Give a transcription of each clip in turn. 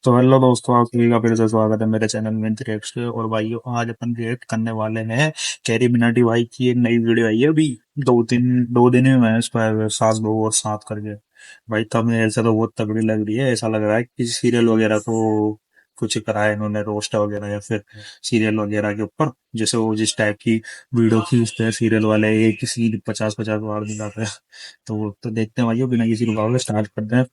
तो हेलो दोस्तों, आप सभी का फिर से स्वागत है मेरे चैनल में रिएक्ट पे। और भाइयों, आज अपन रिएक्ट करने वाले हैं कैरी मिनाटी भाई की एक नई वीडियो आई है अभी। 2 दिन ही हुए हैं इसको सास बहू और साथ करके। भाई तब ऐसे तो बहुत तगड़ी लग रही है। ऐसा लग रहा है कि सीरियल वगैरह को कुछ कराया इन्होंने, रोस्ट वगैरह या फिर सीरियल वगैरह के ऊपर। जैसे वो जिस टाइप की वीडियो खींचते हैं सीरियल वाले, एक ही सीन 50-50 बार दिखाते हैं। तो देखते हैं भाइयों, बिना किसी रुकावट स्टार्ट करते हैं।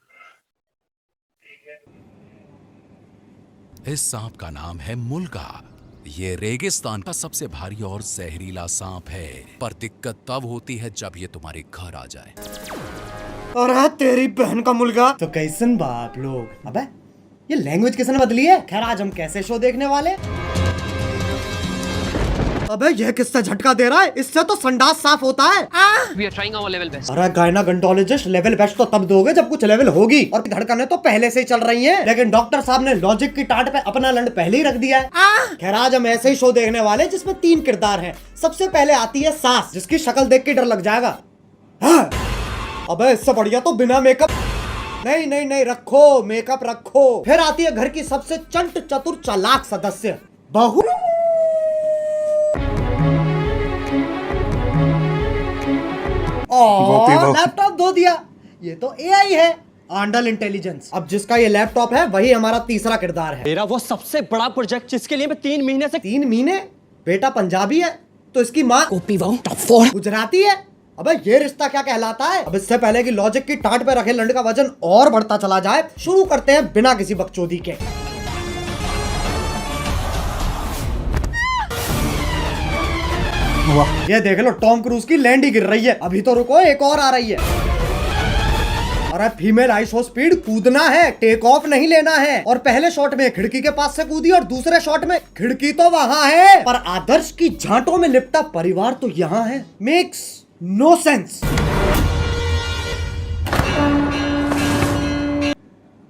इस सांप का नाम है मुल्का। ये रेगिस्तान का सबसे भारी और जहरीला सांप है, पर दिक्कत तब होती है जब ये तुम्हारे घर आ जाए। अरे तेरी बहन का मुल्का। तो कैसन बाप लोग, अबे ये लैंग्वेज किसने बदली है। खैर आज हम कैसे शो देखने वाले। अबे ये किससे झटका दे रहा है, इससे तो संडास साफ होता है। We are trying our level best. अरे गायनाकोलॉजिस्ट लेवल बेस्ट तो तब दोगे जब कुछ लेवल होगी, और धड़कनें तो पहले से ही चल रही हैं। लेकिन डॉक्टर साहब ने लॉजिक की टाट पे अपना लंड पहले ही रख दिया है। खैर आज हम ऐसे ही शो देखने वाले जिसमें 3 किरदार हैं। सबसे पहले आती है सास, जिसकी शक्ल देख के डर लग जाएगा। अबे इससे बढ़िया तो बिना मेकअप। नहीं नहीं नहीं, रखो मेकअप रखो। फिर आती है घर की सबसे चंट चतुर चालाक सदस्य, बहू। लैपटॉप धो दिया। ये तो एआई है, आंडल इंटेलिजेंस। अब जिसका ये लैपटॉप है वही हमारा तीसरा किरदार है। मेरा वो सबसे बड़ा प्रोजेक्ट जिसके लिए मैं 3 महीने से 3 महीने। बेटा पंजाबी है तो इसकी माँ गुजराती है। अबे ये रिश्ता क्या कहलाता है। अब इससे पहले कि लॉजिक की टाट पे रखे लंड का वजन और बढ़ता चला जाए, शुरू करते हैं बिना किसी बकचोदी के। ये देख लो, टॉम क्रूज की लैंड ही गिर रही है। अभी तो रुको, एक और आ रही है। अरे फीमेल आईसो स्पीड, कूदना है, टेक ऑफ नहीं लेना है। और पहले शॉट में खिड़की के पास से कूदी और दूसरे शॉट में खिड़की तो वहां है पर आदर्श की झांटों में लिपटा परिवार तो यहाँ है। Makes no sense.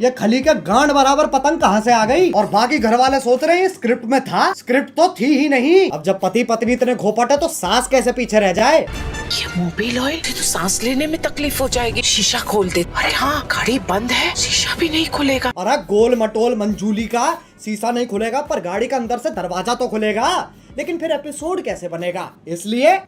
ये खली के गांड बराबर पतंग कहां से आ गई। और बाकी घर वाले सोच रहे हैं स्क्रिप्ट में था, स्क्रिप्ट तो थी ही नहीं। अब जब पति पत्नी इतने घोपट है तो सास कैसे पीछे रह जाए। ये मोबिल ऑयल से तो सांस लेने में तकलीफ हो जाएगी। शीशा खोल दे। अरे हाँ, गाड़ी बंद है, शीशा भी नहीं खुलेगा। अरे गोल मटोल मंजूली का शीशा नहीं खुलेगा पर गाड़ी का अंदर से दरवाजा तो खुलेगा। लेकिन फिर एपिसोड कैसे बनेगा, इसलिए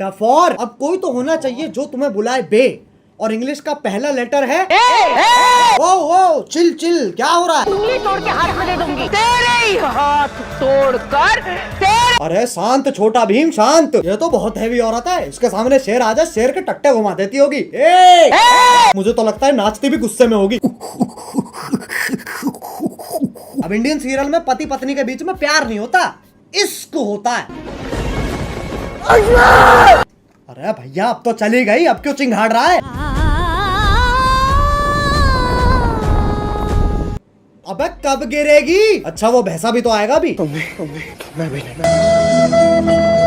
डफोर। अब कोई तो होना चाहिए जो तुम्हें बुलाए बे, और इंग्लिश का पहला लेटर है ए। ओ चिल चिल, क्या हो रहा है। उंगली तोड़ के हाथ में दे दूंगी, तेरे ही हाथ तोड़कर तेरे। अरे शांत छोटा भीम शांत। ये तो बहुत हैवी औरत है, इसके सामने शेर आ जाए शेर के टट्टे घुमा देती होगी। ए! मुझे तो लगता है नाचती भी गुस्से में होगी। अब इंडियन सीरियल में पति पत्नी के बीच में प्यार नहीं होता, इश्क होता है। अरे भैया अब तो चली गई, अब क्यों चिंघाड़ रहा है। अबे कब गिरेगी। अच्छा वो भैंसा भी तो आएगा भी।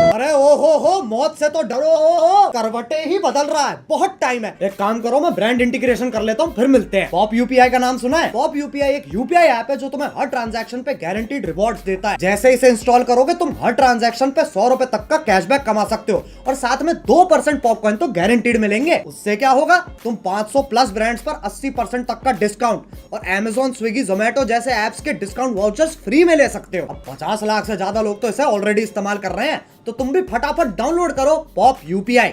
अरे हो मौत से तो डरो। करवटे ही बदल रहा है, बहुत टाइम है। एक काम करो, मैं ब्रांड इंटीग्रेशन कर लेता हूँ, फिर मिलते हैं। पॉप यूपीआई का नाम सुना है। पॉप यूपीआई एक यूपीआई ऐप है जो तुम्हें हर ट्रांजैक्शन पे गारंटीड रिवॉर्ड्स देता है। जैसे इसे इंस्टॉल करोगे तुम हर ट्रांजैक्शन पे 100 रुपए तक का कैशबैक कमा सकते हो, और साथ में 2% पॉपकॉइन तो गारंटीड मिलेंगे। उससे क्या होगा, तुम 500 प्लस ब्रांड्स पर 80% तक का डिस्काउंट और Amazon, स्विगी, जोमेटो जैसे एप्स के डिस्काउंट वाउचर्स फ्री में ले सकते हो। अब 50 लाख से ज्यादा लोग तो इसे ऑलरेडी इस्तेमाल कर रहे हैं, तो तुम भी फटाफट डाउनलोड करो पॉप यूपीआई।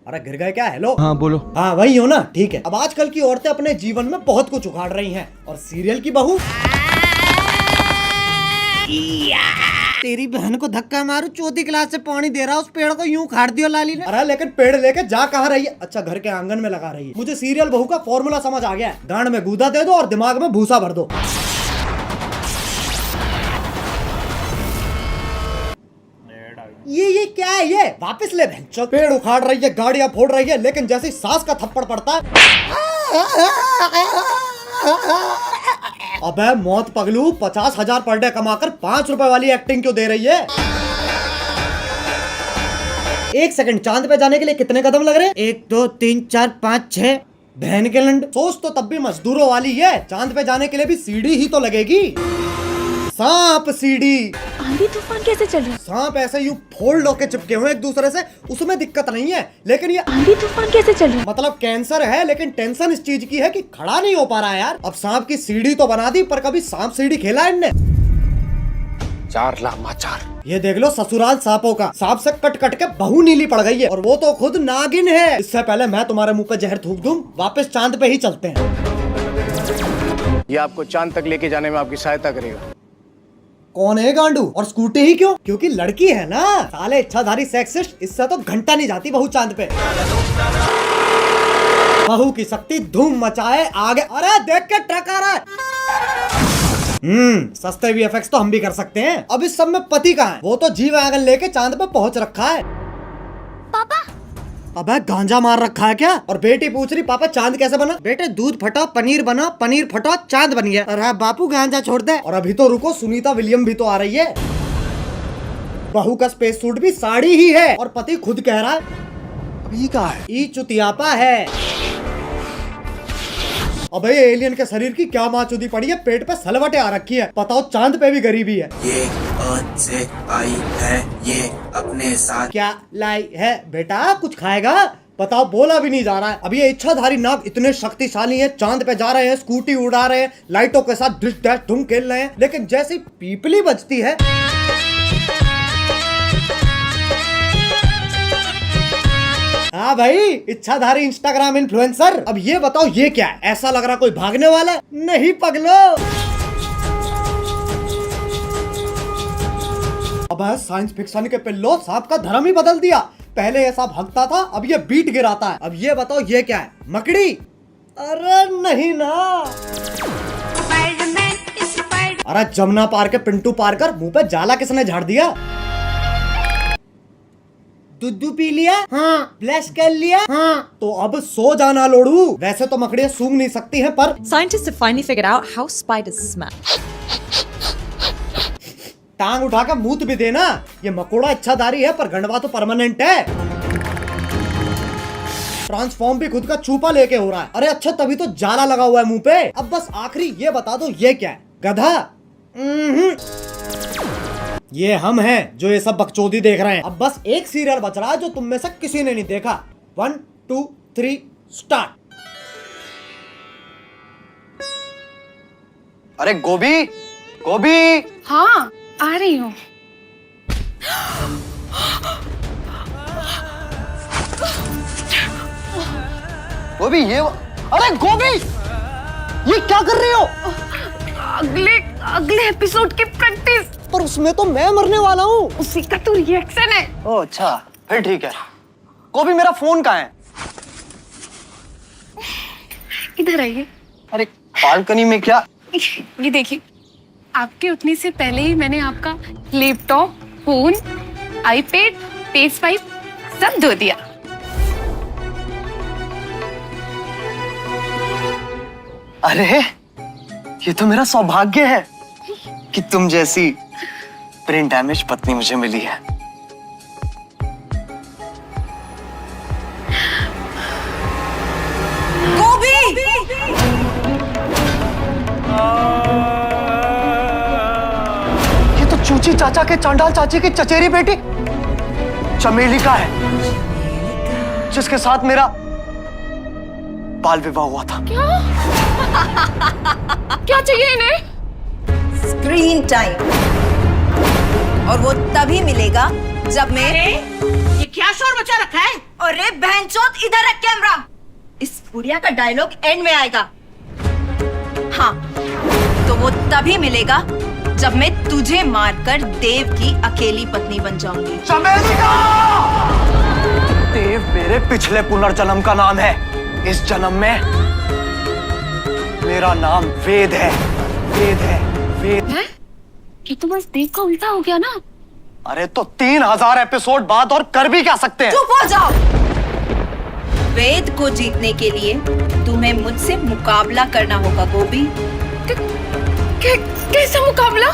अरे गिर गए क्या। हेलो हाँ बोलो। हाँ वही हो ना, ठीक है। अब आजकल की औरतें अपने जीवन में बहुत कुछ उखाड़ रही हैं, और सीरियल की बहू तेरी बहन को धक्का मारू, चौथी क्लास से पानी दे रहा उस पेड़ को यूं उखाड़ दियो लाली ने। अरे लेकिन पेड़ लेके जा कहाँ रही है। अच्छा घर के आंगन में लगा रही है। मुझे सीरियल बहू का फॉर्मूला समझ आ गया है। गांड में गूदा दे दो और दिमाग में भूसा भर दो। ये क्या है, ये वापस ले बहन। पेड़ उखाड़ रही है, गाड़ियां फोड़ रही है, लेकिन जैसे ही सास का थप्पड़ पड़ता है, अबे मौत पगलू, 50,000 पर डे कमाकर 5 रुपए वाली एक्टिंग क्यों दे रही है। 1 सेकंड, चांद पे जाने के लिए कितने कदम लग रहे हैं। 1 2 3 4 5 6। बहन के लंड, सोच तो तब भी मजदूरों वाली है। चांद पे जाने के लिए भी सीढ़ी ही तो लगेगी। सांप सीढ़ी। आंधी तूफान कैसे चल रहा है? सांप ऐसे यूं फोल्ड होके चिपके हुए एक दूसरे से, उसमें दिक्कत नहीं है, लेकिन ये आंधी तूफान कैसे चल रहा है? मतलब कैंसर है, लेकिन टेंशन इस चीज की है कि खड़ा नहीं हो पा रहा है यार। अब सांप की सीढ़ी तो बना दी, पर कभी सांप सीढ़ी खेला है इनने? चार लामाचार। ये देख लो ससुराल सांपों का। सांप से कट कट के बहू नीली पड़ गई है, और वो तो खुद नागिन है। इससे पहले मैं तुम्हारे मुंह पे जहर थूक दूं, वापस चांद पे ही चलते हैं। ये आपको चांद तक लेके जाने में आपकी सहायता करेगा। कौन है गांडू? और स्कूटी ही क्यों? क्योंकि लड़की है ना। साले इच्छाधारी सेक्सिस्ट, इससे तो घंटा नहीं जाती बहू चांद पे। बहू की शक्ति धूम मचाए आगे। अरे देख के ट्रक आ रहा है। सस्ते VFX तो हम भी कर सकते हैं। अब इस सब में पति कहाँ है? वो तो जी वैगन लेके चांद पे पहुंच रखा है। पापा अबे गांजा मार रखा है क्या? और बेटी पूछ रही पापा चांद कैसे बना? बेटे दूध फटा पनीर बना, पनीर फटा चांद बन गया। अरे बापू गांजा छोड़ दे। और अभी तो रुको, सुनीता विलियम भी तो आ रही है। बहू का स्पेस सूट भी साड़ी ही है, और पति खुद कह रहा है अभी कहाँ है? ई चुतियापा है। अबे ये एलियन के शरीर की क्या माचुदी पड़ी है, पेट पे सलवटें आ रखी है। बताओ चांद पे भी गरीबी है। ये अर्थ से आई है, ये अपने साथ क्या लाई है बेटा? कुछ खाएगा? बताओ, बोला भी नहीं जा रहा है। अब ये इच्छाधारी नाग इतने शक्तिशाली हैं, चांद पे जा रहे हैं, स्कूटी उड़ा रहे हैं, लाइटों के साथ डिश डैश धूम खेल रहे हैं, लेकिन जैसी पीपली बजती है हाँ भाई, इच्छाधारी इंस्टाग्राम इन्फ्लुएंसर। अब ये बताओ ये क्या है? ऐसा लग रहा कोई भागने वाला है। नहीं पगलो। अब साइंस फिक्शन के पिल्लो सांप का धर्म ही बदल दिया। पहले ये सांप हगता था, अब ये बीट गिराता है। अब ये बताओ ये क्या है? मकड़ी? अरे नहीं ना। अरे जमुना पार के पिंटू पार कर मुंह पे जाला किसने झाड़ दिया? दूध पी लिया? हाँ। ब्लश कर लिया? हाँ। तो अब सो जाना लोड़ू। वैसे तो मकड़ियाँ सूंघ नहीं सकती हैं, पर Scientists have finally figured out how spiders smell. टांग उठा के मूत भी देना। ये मकोड़ा इच्छाधारी है, पर गंडवा तो परमानेंट है। ट्रांसफॉर्म भी खुद का चूपा लेके हो रहा है। अरे अच्छा, तभी तो जाला लगा हुआ है मुंह पे। अब बस आखिरी ये बता दो ये क्या है? गधा? ये हम हैं जो ये सब बकचोदी देख रहे हैं। अब बस एक सीरियल बच रहा है जो तुम में से किसी ने नहीं देखा। 1 2 3 स्टार्ट। अरे गोभी, गोभी। हाँ आ रही हूँ। गोभी ये अरे गोभी, ये क्या कर रही हो? अगले एपिसोड की प्रैक्टिस। पर उसमें तो मैं मरने वाला हूँ। उसी का तो रिएक्शन है। ओह अच्छा, फिर ठीक है। गोभी मेरा फोन कहाँ है? इधर आइए। अरे बालकनी में क्या? ये देखिए, आपके उठने से पहले ही मैंने आपका लैपटॉप, फोन, आईपैड, PS5 सब धो दिया। अरे ये तो मेरा सौभाग्य है कि तुम जैसी ब्रेन डैमेज पत्नी मुझे मिली है। गोभी! ये तो चूची चाचा के चांडाल चाची की चचेरी बेटी चमेली का है, जिसके साथ मेरा बाल विवाह हुआ था। क्या चाहिए इन्हें? स्क्रीन टाइम, और वो तभी मिलेगा जब मैं ये क्या शोर मचा रखा है? अरे बहनचोद, इधर रख कैमरा। इस बुढ़िया का डायलॉग एंड में आएगा। हाँ, तो वो तभी मिलेगा जब मैं तुझे मारकर देव की अकेली पत्नी बन जाऊंगी। चमेली का! देव मेरे पिछले पुनर्जन्म का नाम है। इस जन्म में मेरा नाम वेद है। वेद है, वेद है? ये तो बस देव का उल्टा हो गया ना। अरे तो 3000 एपिसोड बाद और कर भी क्या सकते हैं? चुप हो जाओ। वेद को जीतने के लिए तुम्हें मुझसे मुकाबला करना होगा गोभी। कैसा मुकाबला?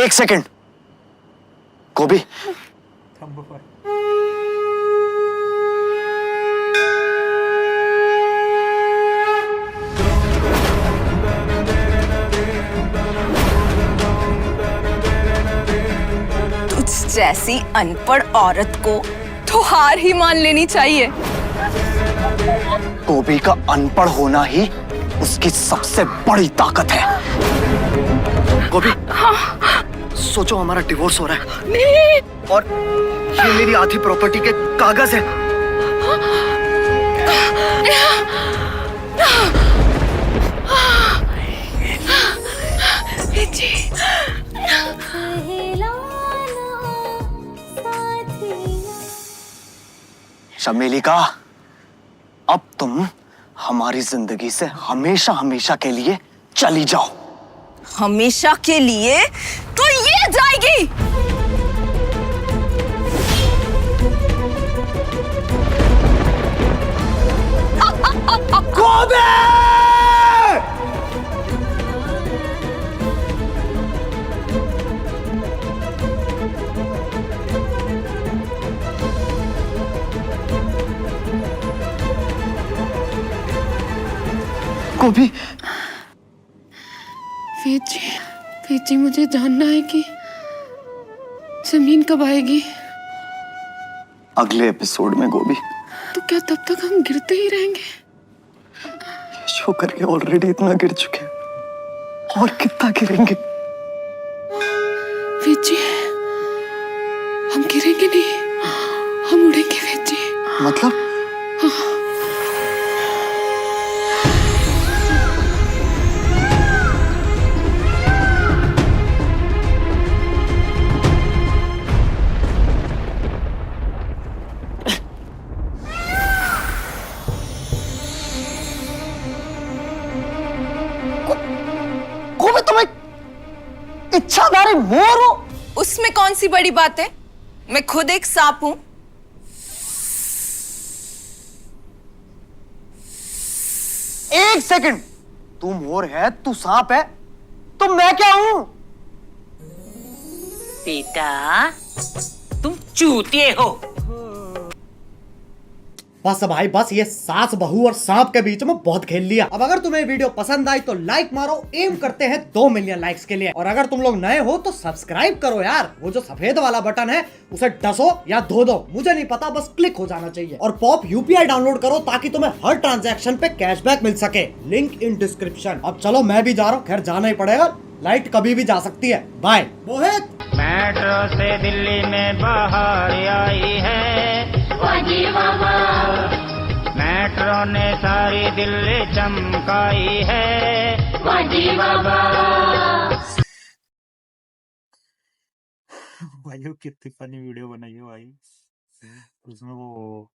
एक सेकंड गोभी। जैसी अनपढ़ औरत को तो हार ही मान लेनी चाहिए। गोभी का अनपढ़ होना ही उसकी सबसे बड़ी ताकत है। गोभी, सोचो हमारा डिवोर्स हो रहा है। नहीं। और ये मेरी आधी प्रॉपर्टी के कागज है। चमेली का, अब तुम हमारी जिंदगी से हमेशा हमेशा के लिए चली जाओ। हमेशा के लिए तो ये जाएगी। गोभी! गोभी, वेद जी मुझे जानना है कि जमीन कब आएगी। अगले एपिसोड में गोभी। तो क्या तब तक हम गिरते ही रहेंगे? शो करके ऑलरेडी इतना गिर चुके हैं, और कितना गिरेंगे? वेद जी, हम गिरेंगे नहीं, हम उड़ेंगे वेद जी। मतलब? गोभी, तुम एक इच्छाधारी मोर हो। उसमें कौन सी बड़ी बात है? मैं खुद एक सांप हूं। एक सेकंड, तू मोर है, तू सांप है, तो मैं क्या हूं? बेटा, तुम चूतिए हो। बस भाई बस, ये सास बहू और सांप के बीच में बहुत खेल लिया। अब अगर तुम्हें वीडियो पसंद आई तो लाइक मारो, एम करते हैं 2 मिलियन लाइक्स के लिए। और अगर तुम लोग नए हो तो सब्सक्राइब करो यार, वो जो सफेद वाला बटन है उसे डसो या धो दो, मुझे नहीं पता, बस क्लिक हो जाना चाहिए। और पॉप यूपीआई डाउनलोड करो ताकि तुम्हें हर ट्रांजैक्शन पे कैशबैक मिल सके, लिंक इन डिस्क्रिप्शन। अब चलो मैं भी जा रहा हूँ, खैर जाना ही पड़ेगा, लाइट कभी भी जा सकती है। बाय। मोहित, मेट्रो से दिल्ली में बाहर आई है, मेट्रो ने सारी दिल्ली चमकाई है। भाई कितनी फनी वीडियो बनाई है भाई, उसमें वो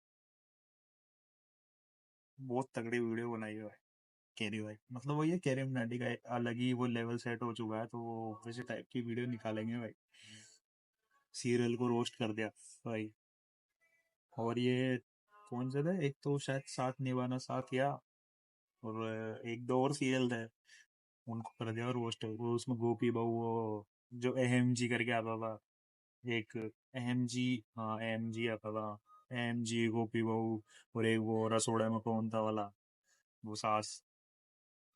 बहुत तगड़ी वीडियो बनाई है भाई। कैरी भाई मतलब वो ये कैरी मनाटी का अलग ही वो लेवल सेट हो चुका है, तो वो वैसे टाइप की वीडियो निकालेंगे भाई। सीरियल को रोस्ट कर दिया भाई। और ये कौन से थे, एक तो शायद साथ निभाना साथ या, और एक दो और सीरियल थे, उनको कर दिया रोस्ट। वो उसमें गोपी बहू, वो जो अहम जी करके आता था, एक अहम जी, हाँ अहम जी आता था, अहम जी गोपी बहू। और एक वो रसोड़े में कौन था वाला, वो सास।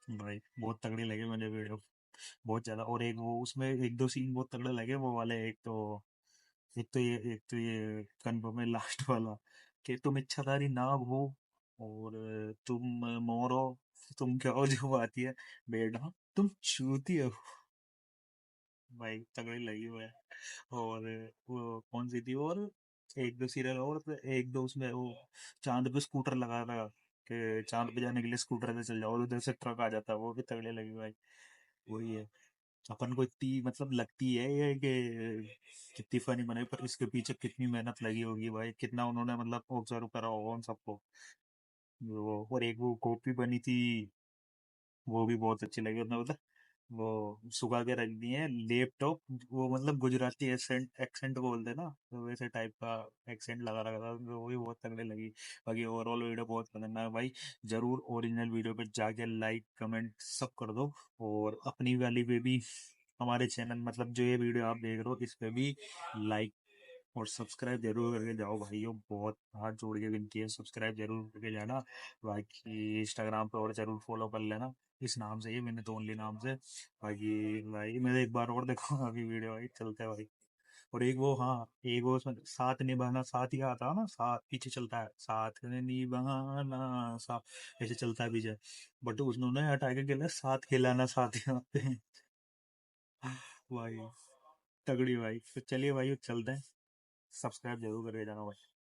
भाई बहुत तगड़ी लगी मुझे वीडियो, बहुत ज्यादा। और एक वो उसमें एक दो सीन बहुत तगड़े लगे वो वाले, एक तो ये कन्फर्म है लास्ट वाला, कि तुम इच्छाधारी नाग हो और तुम मोर हो, तुम क्या हो जो आती है बेटा, तुम चूती हो। भाई तगड़ी लगी हुआ है। और वो कौन सी थी, और एक दो सीरियल, और तो एक दो उसमें वो चांद पे स्कूटर लगा था, कि चांद पे जाने के लिए स्कूटर से चल जाओ और उधर से ट्रक आ जाता है, वो भी तगड़ी लगी भाई। वही है, अपन को इतनी मतलब लगती है ये कि कितनी फनी बनाई, पर इसके पीछे कितनी मेहनत लगी होगी भाई, कितना उन्होंने मतलब ऑब्जर्व करा होगा उन सबको। वो और एक वो कॉपी बनी थी, वो भी बहुत अच्छी लगी उन्होंने, मतलब वो सुखा के रख दिए लैपटॉप, वो मतलब गुजराती एक्सेंट एक्सेंट बोलते ना, तो वैसे टाइप का एक्सेंट लगा रखा था, तो वो भी बहुत तगड़ी लगी। बाकी ओवरऑल वीडियो बहुत पसंद है भाई। जरूर ओरिजिनल वीडियो पे जाके लाइक कमेंट सब कर दो, और अपनी वाली पे भी, हमारे चैनल मतलब जो ये वीडियो आप देख रहे हो इस पे भी लाइक और सब्सक्राइब जरूर करके जाओ भाइयों, बहुत हाथ जोड़ के विनती है, सब्सक्राइब जरूर करके जाना। बाकी इंस्टाग्राम पे और जरूर फॉलो कर लेना, इस नाम से ही, मैंने तो ओनली नाम से। बाकी भाई मेरे एक बार और देखो अभी वीडियो भाई, चलते हैं भाई। और एक वो, हाँ, एक वो उसमें साथ निभाना साथ ही आता है ना, साथ पीछे चलता है, साथ निभाना साथ, ऐसे चलता है पीछे, बट उन्होंने हटा के खेला साथ खिलाना साथ ही आते हैं। भाई तगड़ी भाई। तो चलिए भाई चलते हैं, सब्सक्राइब जरूर करके जाना भाई।